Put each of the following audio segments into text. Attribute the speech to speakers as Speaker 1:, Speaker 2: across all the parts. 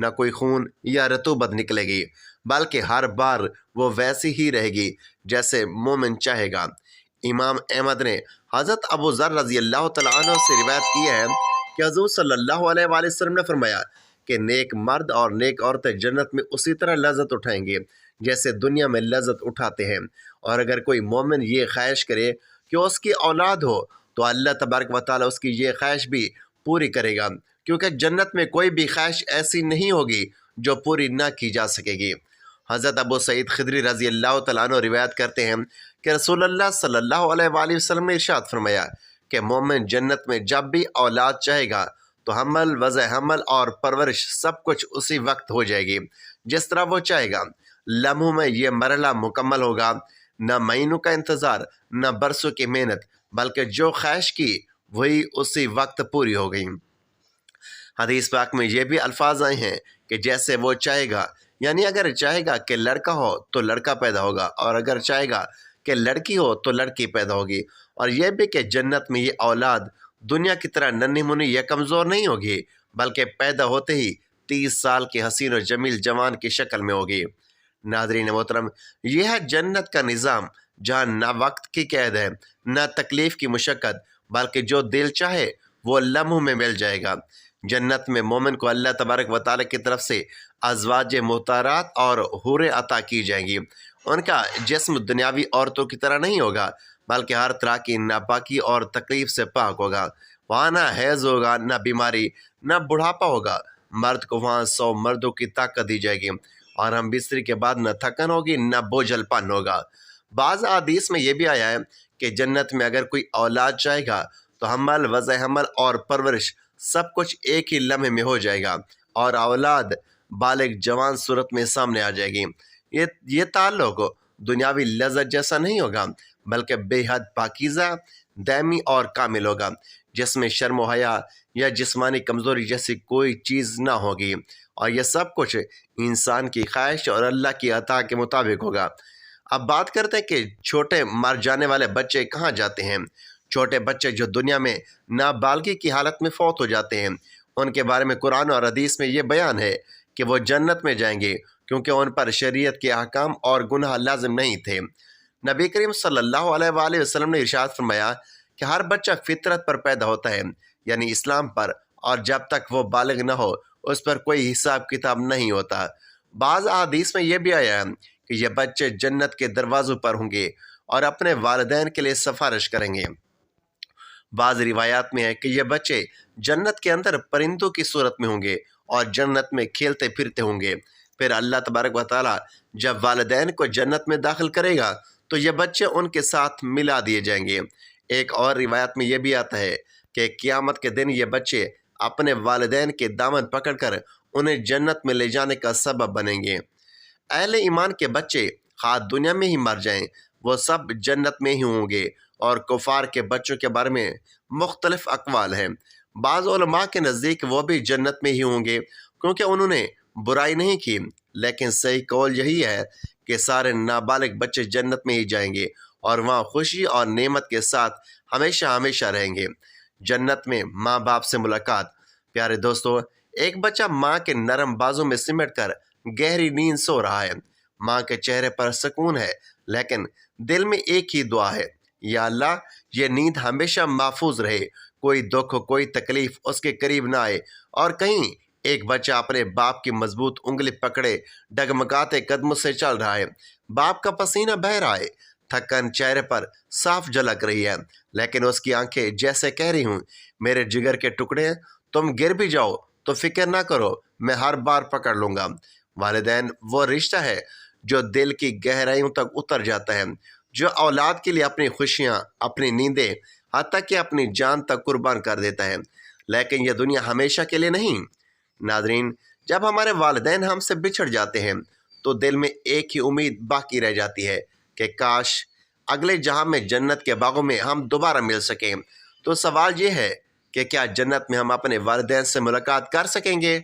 Speaker 1: نہ کوئی خون یا رطوبت نکلے گی، بلکہ ہر بار وہ ویسی ہی رہے گی جیسے مومن چاہے گا۔ امام احمد نے حضرت ابو ذر رضی اللہ تعالیٰ عنہ سے روایت کی ہے کہ حضور صلی اللہ علیہ وآلہ وسلم نے فرمایا کہ نیک مرد اور نیک عورتیں جنت میں اسی طرح لذت اٹھائیں گے جیسے دنیا میں لذت اٹھاتے ہیں، اور اگر کوئی مومن یہ خواہش کرے کہ اس کی اولاد ہو تو اللہ تبارک و تعالیٰ اس کی یہ خواہش بھی پوری کرے گا، کیونکہ جنت میں کوئی بھی خواہش ایسی نہیں ہوگی جو پوری نہ کی جا سکے گی۔ حضرت ابو سعید خدری رضی اللہ تعالیٰ عنہ روایت کرتے ہیں کہ رسول اللہ صلی اللہ علیہ وآلہ وسلم نے ارشاد فرمایا کہ مومن جنت میں جب بھی اولاد چاہے گا تو حمل، وضع حمل اور پرورش سب کچھ اسی وقت ہو جائے گی جس طرح وہ چاہے گا۔ لمحوں میں یہ مرحلہ مکمل ہوگا، نہ مہینوں کا انتظار، نہ برسوں کی محنت، بلکہ جو خواہش کی وہی اسی وقت پوری ہو گئی۔ حدیث پاک میں یہ بھی الفاظ آئے ہیں کہ جیسے وہ چاہے گا، یعنی اگر چاہے گا کہ لڑکا ہو تو لڑکا پیدا ہوگا، اور اگر چاہے گا کہ لڑکی ہو تو لڑکی پیدا ہوگی، اور یہ بھی کہ جنت میں یہ اولاد دنیا کی طرح ننھی منھی یا کمزور نہیں ہوگی، بلکہ پیدا ہوتے ہی 30 سال کے حسین و جمیل جوان کی شکل میں ہوگی۔ ناظرین محترم، یہ ہے جنت کا نظام جہاں نہ وقت کی قید ہے، نہ تکلیف کی مشقت، بلکہ جو دل چاہے وہ لمحوں میں مل جائے گا۔ جنت میں مومن کو اللہ تبارک و تعالیٰ کی طرف سے ازواج مطہرات اور حوریں عطا کی جائیں گی۔ ان کا جسم دنیاوی عورتوں کی طرح نہیں ہوگا، بلکہ ہر طرح کی ناپاکی اور تکلیف سے پاک ہوگا۔ وہاں نہ حیض ہوگا، نہ بیماری، نہ بڑھاپا ہوگا۔ مرد کو وہاں 100 مردوں کی طاقت دی جائے گی، اور ہم بستری کے بعد نہ تھکن ہوگی، نہ بوجھل پن ہوگا۔ بعض احادیث میں یہ بھی آیا ہے کہ جنت میں اگر کوئی اولاد چاہے گا تو حمل، وضع حمل اور پرورش سب کچھ ایک ہی لمحے میں ہو جائے گا، اور اولاد بالغ جوان صورت میں سامنے آ جائے گی۔ یہ تعلق دنیاوی لذت جیسا نہیں ہوگا، بلکہ بے حد پاکیزہ، دائمی اور کامل ہوگا، جس میں شرم و حیا یا جسمانی کمزوری جیسی کوئی چیز نہ ہوگی، اور یہ سب کچھ انسان کی خواہش اور اللہ کی عطا کے مطابق ہوگا۔ اب بات کرتے ہیں کہ چھوٹے مر جانے والے بچے کہاں جاتے ہیں۔ چھوٹے بچے جو دنیا میں نابالغی کی حالت میں فوت ہو جاتے ہیں، ان کے بارے میں قرآن اور حدیث میں یہ بیان ہے کہ وہ جنت میں جائیں گے، کیونکہ ان پر شریعت کے احکام اور گناہ لازم نہیں تھے۔ نبی کریم صلی اللہ علیہ وآلہ وسلم نے ارشاد فرمایا کہ ہر بچہ فطرت پر پیدا ہوتا ہے، یعنی اسلام پر، اور جب تک وہ بالغ نہ ہو اس پر کوئی حساب کتاب نہیں ہوتا۔ بعض احادیث میں یہ بھی آیا ہے کہ یہ بچے جنت کے دروازوں پر ہوں گے اور اپنے والدین کے لیے سفارش کریں گے۔ بعض روایات میں ہے کہ یہ بچے جنت کے اندر پرندوں کی صورت میں ہوں گے اور جنت میں کھیلتے پھرتے ہوں گے۔ پھر اللہ تبارک و تعالیٰ جب والدین کو جنت میں داخل کرے گا تو یہ بچے ان کے ساتھ ملا دیے جائیں گے۔ ایک اور روایت میں یہ بھی آتا ہے کہ قیامت کے دن یہ بچے اپنے والدین کے دامن پکڑ کر انہیں جنت میں لے جانے کا سبب بنیں گے۔ اہل ایمان کے بچے خواہ دنیا میں ہی مر جائیں، وہ سب جنت میں ہی ہوں گے، اور کفار کے بچوں کے بارے میں مختلف اقوال ہیں۔ بعض علماء کے نزدیک وہ بھی جنت میں ہی ہوں گے کیونکہ انہوں نے برائی نہیں کی، لیکن صحیح قول یہی ہے کہ سارے نابالغ بچے جنت میں ہی جائیں گے اور وہاں خوشی اور نعمت کے ساتھ ہمیشہ ہمیشہ رہیں گے۔ جنت میں ماں باپ سے ملاقات۔ پیارے دوستو، ایک بچہ ماں کے نرم بازوں میں سمٹ کر گہری نیند سو رہا ہے۔ ماں کے چہرے پر سکون ہے، لیکن دل میں ایک ہی دعا ہے، یا اللہ یہ نیند ہمیشہ محفوظ رہے، کوئی دکھ کوئی تکلیف اس کے قریب نہ آئے۔ اور کہیں ایک بچہ اپنے باپ کی مضبوط انگلی پکڑے ڈگمگاتے قدموں سے چل رہا ہے، باپ کا پسینہ بہہ رہا ہے، تھکن چہرے پر صاف جھلک رہی ہے، لیکن اس کی آنکھیں جیسے کہہ رہی ہوں میرے جگر کے ٹکڑے، تم گر بھی جاؤ تو فکر نہ کرو، میں ہر بار پکڑ لوں گا۔ والدین وہ رشتہ ہے جو دل کی گہرائیوں تک اتر جاتا ہے، جو اولاد کے لیے اپنی خوشیاں، اپنی نیندیں، حتیٰ کہ اپنی جان تک قربان کر دیتا ہے۔ لیکن یہ دنیا ہمیشہ کے لیے نہیں۔ ناظرین، جب ہمارے والدین ہم سے بچھڑ جاتے ہیں تو دل میں ایک ہی امید باقی رہ جاتی ہے کہ کاش اگلے جہاں میں جنت کے باغوں میں ہم دوبارہ مل سکیں۔ تو سوال یہ ہے کہ کیا جنت میں ہم اپنے والدین سے ملاقات کر سکیں گے؟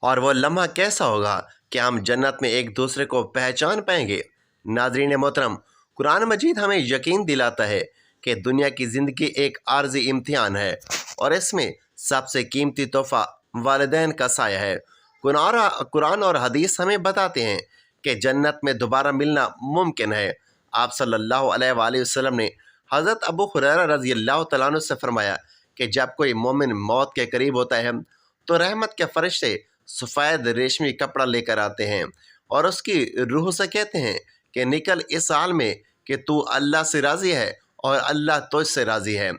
Speaker 1: اور وہ لمحہ کیسا ہوگا کہ ہم جنت میں ایک دوسرے کو پہچان پائیں گے؟ ناظرین محترم، قرآن مجید ہمیں یقین دلاتا ہے کہ دنیا کی زندگی ایک عارضی امتحان ہے، اور اس میں سب سے قیمتی تحفہ والدین کا سایہ ہے۔ قرآن اور حدیث ہمیں بتاتے ہیں کہ جنت میں دوبارہ ملنا ممکن ہے۔ آپ صلی اللہ علیہ وآلہ وسلم نے حضرت ابو ہریرہ رضی اللہ تعالیٰ عنہ سے فرمایا کہ جب کوئی مومن موت کے قریب ہوتا ہے تو رحمت کے فرشتے سفید ریشمی کپڑا لے کر آتے ہیں اور اس کی روح سے کہتے ہیں کہ نکل اس حال میں کہ تو اللہ سے راضی ہے اور اللہ تجھ سے راضی ہے۔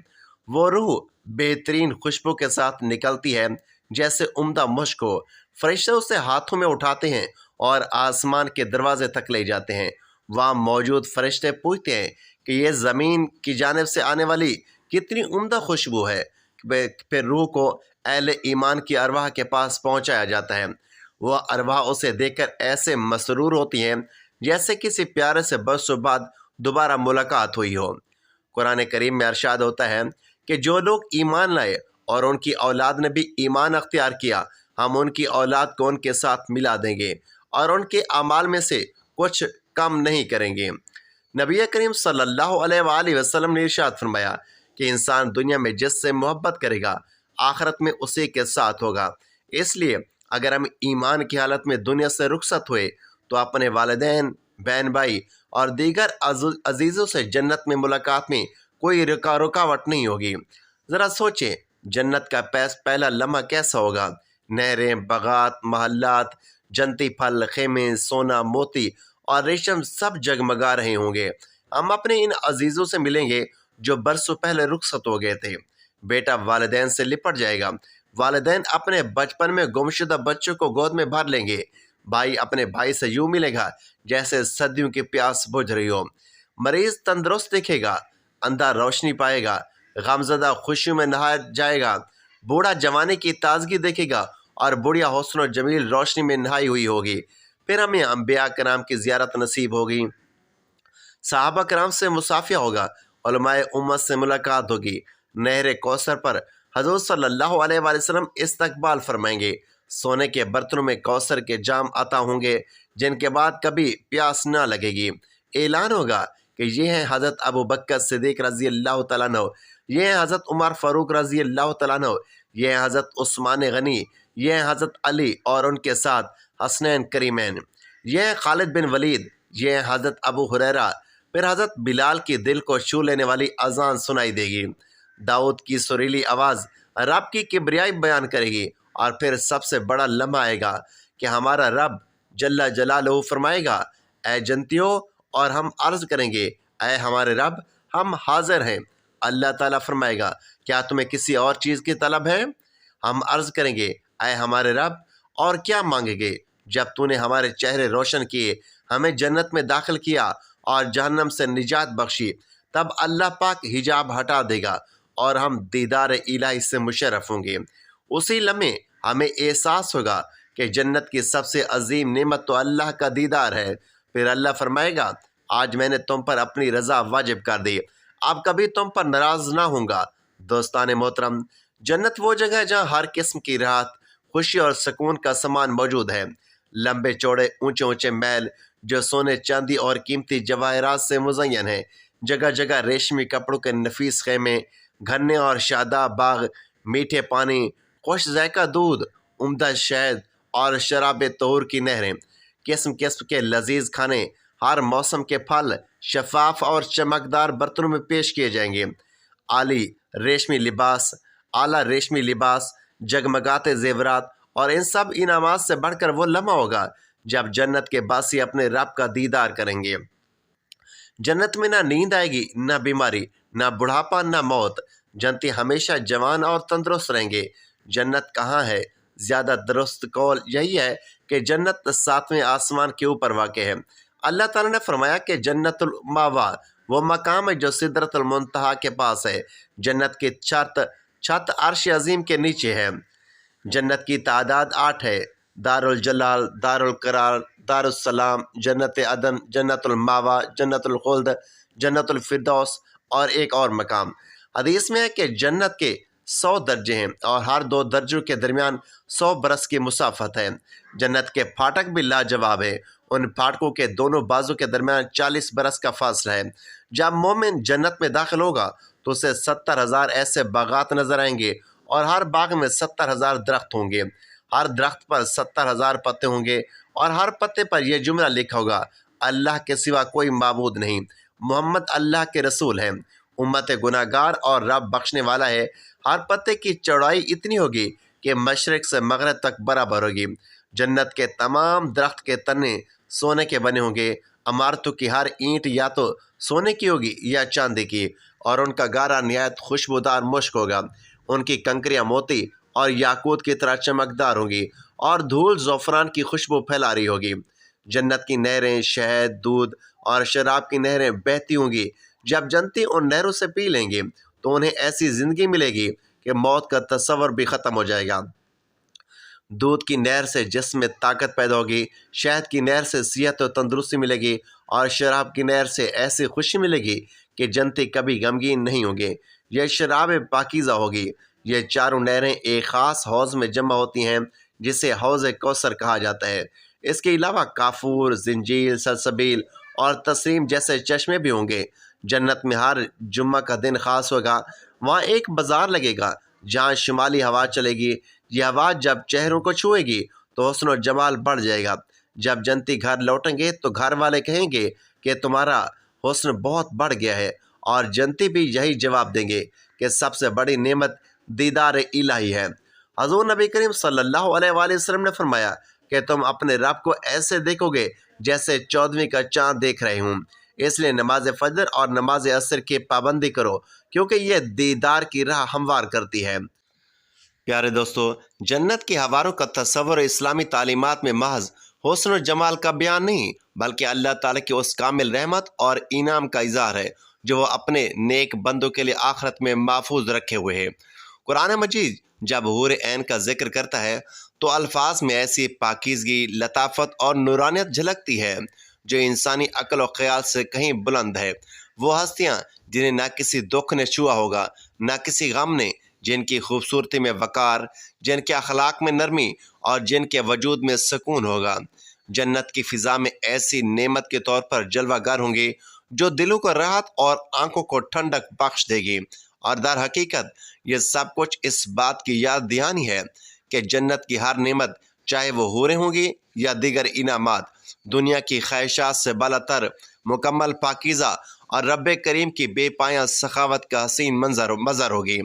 Speaker 1: وہ روح بہترین خوشبو کے ساتھ نکلتی ہے جیسے عمدہ مشک ہو۔ فرشتے اسے ہاتھوں میں اٹھاتے ہیں اور آسمان کے دروازے تک لے جاتے ہیں۔ وہاں موجود فرشتے پوچھتے ہیں کہ یہ زمین کی جانب سے آنے والی کتنی عمدہ خوشبو ہے۔ پھر روح کو اہل ایمان کی ارواح کے پاس پہنچایا جاتا ہے۔ وہ ارواح اسے دیکھ کر ایسے مسرور ہوتی ہیں جیسے کسی پیارے سے برسوں بعد دوبارہ ملاقات ہوئی ہو۔ قرآن کریم میں ارشاد ہوتا ہے کہ جو لوگ ایمان لائے اور ان کی اولاد نے بھی ایمان اختیار کیا، ہم ان کی اولاد کو ان کے ساتھ ملا دیں گے اور ان کے اعمال میں سے کچھ کم نہیں کریں گے۔ نبی کریم صلی اللہ علیہ وآلہ وسلم نے ارشاد فرمایا کہ انسان دنیا میں جس سے محبت کرے گا آخرت میں اسی کے ساتھ ہوگا۔ اس لیے اگر ہم ایمان کی حالت میں دنیا سے رخصت ہوئے تو اپنے والدین، بہن بھائی اور دیگر عزیزوں سے جنت میں ملاقات میں کوئی رکاوٹ نہیں ہوگی۔ ذرا سوچیں جنت کا پہلا لمحہ کیسا ہوگا۔ نہریں، باغات، محلات، جنتی پھل، خیمے، سونا، موتی اور ریشم سب جگمگا رہے ہوں گے۔ ہم اپنے ان عزیزوں سے ملیں گے جو برسوں پہلے رخصت ہو گئے تھے۔ بیٹا والدین سے لپٹ جائے گا، والدین اپنے بچپن میں گمشدہ بچوں کو گود میں بھر لیں گے، بھائی اپنے بھائی سے یوں ملے گا جیسے صدیوں کی پیاس بجھ رہی ہو، مریض تندرست دکھے گا، اندھا روشنی پائے گا، غمزدہ خوشیوں میں نہایا جائے گا، بوڑھا جوانی کی تازگی دیکھے گا اور بڑھیا حسن و جمیل روشنی میں نہائی ہوئی ہوگی۔ پھر ہمیں انبیاء کرام کی زیارت نصیب ہوگی، صحابہ کرام سے مصافحہ ہوگا، علماء امت سے ملاقات ہوگی، نہر کوثر پر حضور صلی اللہ علیہ وآلہ وسلم استقبال فرمائیں گے، سونے کے برتنوں میں کوثر کے جام عطا ہوں گے جن کے بعد کبھی پیاس نہ لگے گی۔ اعلان ہوگا کہ یہ ہیں حضرت ابو بکر صدیق رضی اللہ تعالیٰ عنہ، یہ ہیں حضرت عمر فاروق رضی اللہ تعالیٰ عنہ، یہ ہیں حضرت عثمان غنی، یہ ہیں حضرت علی اور ان کے ساتھ حسنین کریمین، یہ ہیں خالد بن ولید، یہ ہیں حضرت ابو ہریرہ۔ پھر حضرت بلال کی دل کو چھو لینے والی اذان سنائی دے گی، داؤد کی سریلی آواز رب کی کبریائی بیان کرے گی، اور پھر سب سے بڑا لمحہ آئے گا کہ ہمارا رب جل جلالہ فرمائے گا، اے جنتیوں، اور ہم عرض کریں گے اے ہمارے رب ہم حاضر ہیں۔ اللہ تعالیٰ فرمائے گا کیا تمہیں کسی اور چیز کی طلب ہے؟ ہم عرض کریں گے اے ہمارے رب اور کیا مانگیں گے؟ جب تو نے ہمارے چہرے روشن کیے، ہمیں جنت میں داخل کیا اور جہنم سے نجات بخشی، تب اللہ پاک حجاب ہٹا دے گا اور ہم دیدار الہی سے مشرف ہوں گے۔ اسی لمحے ہمیں احساس ہوگا کہ جنت کی سب سے عظیم نعمت تو اللہ کا دیدار ہے۔ پھر اللہ فرمائے گا آج میں نے تم پر اپنی رضا واجب کر دی، اب کبھی تم پر ناراض نہ ہوں گا۔ دوستان محترم، جنت وہ جگہ ہے جہاں ہر قسم کی راحت، خوشی اور سکون کا سامان موجود ہے۔ لمبے چوڑے اونچے اونچے محل جو سونے چاندی اور قیمتی جواہرات سے مزین ہیں، جگہ جگہ ریشمی کپڑوں کے نفیس خیمے، گھنے اور شاداب باغ، میٹھے پانی، خوش ذائقہ دودھ، عمدہ شہد اور شراب طہور کی نہریں، قسم قسم کے لذیذ کھانے، ہر موسم کے پھل شفاف اور چمکدار برتنوں میں پیش کیے جائیں گے، اعلیٰ ریشمی لباس، جگمگاتے زیورات، اور ان سب انعامات سے بڑھ کر وہ لمحہ ہوگا جب جنت کے باسی اپنے رب کا دیدار کریں گے۔ جنت میں نہ نیند آئے گی، نہ بیماری، نہ بڑھاپا، نہ موت۔ جنتی ہمیشہ جوان اور تندرست رہیں گے۔ جنت کہاں ہے؟ زیادہ درست قول یہی ہے کہ جنت 7ویں آسمان کے اوپر واقع ہے۔ اللہ تعالیٰ نے فرمایا کہ جنت الماوا وہ مقام ہے جو سدرۃ المنتہا کے پاس ہے۔ جنت کی چھت عرش عظیم کے نیچے ہے۔ جنت کی تعداد 8 ہے: دار الجلال، دار القرار، دار السلام، جنت عدن، جنت الماوا، جنت الخلد، جنت الفردوس اور ایک اور مقام۔ حدیث میں ہے کہ جنت کے 100 درجے ہیں اور ہر 2 درجوں کے درمیان 100 برس کی مسافت ہے۔ جنت کے پھاٹک بھی لاجواب ہے، ان پھاٹکوں کے دونوں بازو کے درمیان 40 برس کا فاصلہ ہے۔ جب مومن جنت میں داخل ہوگا تو اسے 70,000 ایسے باغات نظر آئیں گے اور ہر باغ میں 70,000 درخت ہوں گے۔ ہر درخت پر 70,000 پتے ہوں گے اور ہر پتے پر یہ جملہ لکھا ہوگا، اللہ کے سوا کوئی معبود نہیں، محمد اللہ کے رسول ہیں، امت گناہ گار اور رب بخشنے والا ہے۔ ہر پتے کی چوڑائی اتنی ہوگی کہ مشرق سے مغرب تک برابر ہوگی۔ جنت کے تمام درخت کے تنے سونے کے بنے ہوں گے، عمارتوں کی ہر اینٹ یا تو سونے کی ہوگی یا چاندی کی، اور ان کا گارا نہایت خوشبودار مشک ہوگا۔ ان کی کنکریاں موتی اور یاقوت کی طرح چمکدار ہوں گی اور دھول زعفران کی خوشبو پھیلا رہی ہوگی۔ جنت کی نہریں شہد، دودھ اور شراب کی نہریں بہتی ہوں گی۔ جب جنتی ان نہروں سے پی لیں گے تو انہیں ایسی زندگی ملے گی کہ موت کا تصور بھی ختم ہو جائے گا۔ دودھ کی نہر سے جسم میں طاقت پیدا ہوگی، شہد کی نہر سے صحت و تندرستی ملے گی اور شراب کی نہر سے ایسی خوشی ملے گی کہ جنتی کبھی غمگین نہیں ہوں گے۔ یہ شراب پاکیزہ ہوگی۔ یہ چاروں نہریں ایک خاص حوض میں جمع ہوتی ہیں جسے حوض کوثر کہا جاتا ہے۔ اس کے علاوہ کافور، زنجیل، سلسبیل اور تسریم جیسے چشمے بھی ہوں گے۔ جنت میں ہر جمعہ کا دن خاص ہوگا۔ وہاں ایک بازار لگے گا جہاں شمالی ہوا چلے گی۔ یہ ہوا جب چہروں کو چھوئے گی تو حسن و جمال بڑھ جائے گا۔ جب جنتی گھر لوٹیں گے تو گھر والے کہیں گے کہ تمہارا حسن بہت بڑھ گیا ہے، اور جنتی بھی یہی جواب دیں گے کہ سب سے بڑی نعمت دیدار الہی ہے۔ حضور نبی کریم صلی اللہ علیہ وآلہ وسلم نے فرمایا کہ تم اپنے رب کو ایسے دیکھو گے جیسے 14ویں کا چاند دیکھ رہے ہوں۔ اس لیے نماز فجر اور نماز عصر کی پابندی کرو، کیونکہ یہ دیدار کی راہ ہموار کرتی ہے۔ پیارے دوستو، جنت کے ہواروں کا تصور اسلامی تعلیمات میں محض حسن و جمال کا بیان نہیں، بلکہ اللہ تعالیٰ کی اس کامل رحمت اور انعام کا اظہار ہے جو وہ اپنے نیک بندوں کے لیے آخرت میں محفوظ رکھے ہوئے ہے۔ قرآن مجید جب حور عین کا ذکر کرتا ہے تو الفاظ میں ایسی پاکیزگی، لطافت اور نورانیت جھلکتی ہے جو انسانی عقل و خیال سے کہیں بلند ہے۔ وہ ہستیاں جنہیں نہ کسی دکھ نے چھوا ہوگا، نہ کسی غم نے، جن کی خوبصورتی میں وقار، جن کے اخلاق میں نرمی اور جن کے وجود میں سکون ہوگا، جنت کی فضا میں ایسی نعمت کے طور پر جلوہ گر ہوں گی جو دلوں کو راحت اور آنکھوں کو ٹھنڈک بخش دے گی۔ اور در حقیقت یہ سب کچھ اس بات کی یاد دہانی ہے کہ جنت کی ہر نعمت، چاہے وہ حوریں ہوں گی یا دیگر انعامات، دنیا کی خواہشات سے بالاتر، مکمل پاکیزہ اور رب کریم کی بے پایاں سخاوت کا حسین منظر ہوگی۔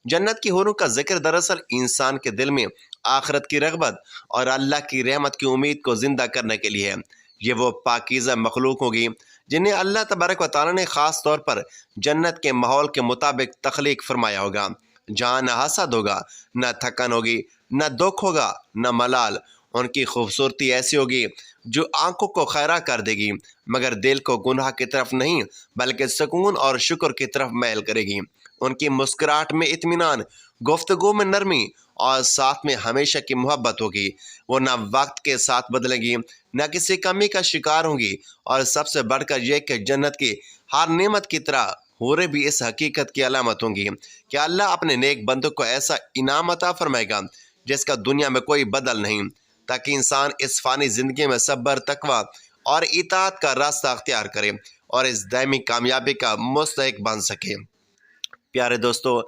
Speaker 1: جنت کی حوروں کا ذکر دراصل انسان کے دل میں آخرت کی رغبت اور اللہ کی رحمت کی امید کو زندہ کرنے کے لیے ہے۔ یہ وہ پاکیزہ مخلوق ہوگی جنہیں اللہ تبارک و تعالیٰ نے خاص طور پر جنت کے ماحول کے مطابق تخلیق فرمایا ہوگا، جہاں نہ حسد ہوگا، نہ تھکن ہوگی، نہ دکھ ہوگا، نہ ملال۔ ان کی خوبصورتی ایسی ہوگی جو آنکھوں کو خیرہ کر دے گی، مگر دل کو گناہ کی طرف نہیں بلکہ سکون اور شکر کی طرف میل کرے گی۔ ان کی مسکراہٹ میں اطمینان، گفتگو میں نرمی اور ساتھ میں ہمیشہ کی محبت ہوگی۔ وہ نہ وقت کے ساتھ بدلیں گی، نہ کسی کمی کا شکار ہوں گی، اور سب سے بڑھ کر یہ کہ جنت کی ہر نعمت کی طرح حوریں بھی اس حقیقت کی علامت ہوں گی کہ اللہ اپنے نیک بندوں کو ایسا انعام عطا فرمائے گا جس کا دنیا میں کوئی بدل نہیں، تاکہ انسان اس فانی زندگی میں صبر، تقویٰ اور اطاعت کا راستہ اختیار کرے اور اس دائمی کامیابی کا مستحق بن سکے۔ پیارے دوستو،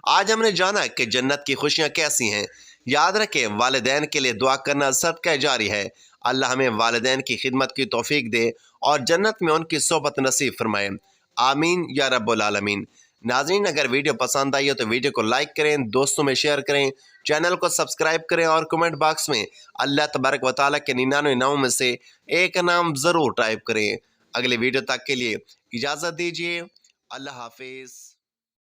Speaker 1: آج ہم نے جانا کہ جنت کی خوشیاں کیسی ہیں۔ یاد رکھیں، والدین کے لیے دعا کرنا صدقہ جاری ہے۔ اللہ ہمیں والدین کی خدمت کی توفیق دے اور جنت میں ان کی صحبت نصیب فرمائے۔ آمین یا رب العالمین۔ ناظرین، اگر ویڈیو پسند آئی ہو تو ویڈیو کو لائک کریں، دوستوں میں شیئر کریں، چینل کو سبسکرائب کریں اور کمنٹ باکس میں اللہ تبارک و تعالیٰ کے 99 ناموں میں سے ایک نام ضرور ٹائپ کریں۔ اگلے ویڈیو تک کے لیے اجازت دیجیے۔ اللہ حافظ۔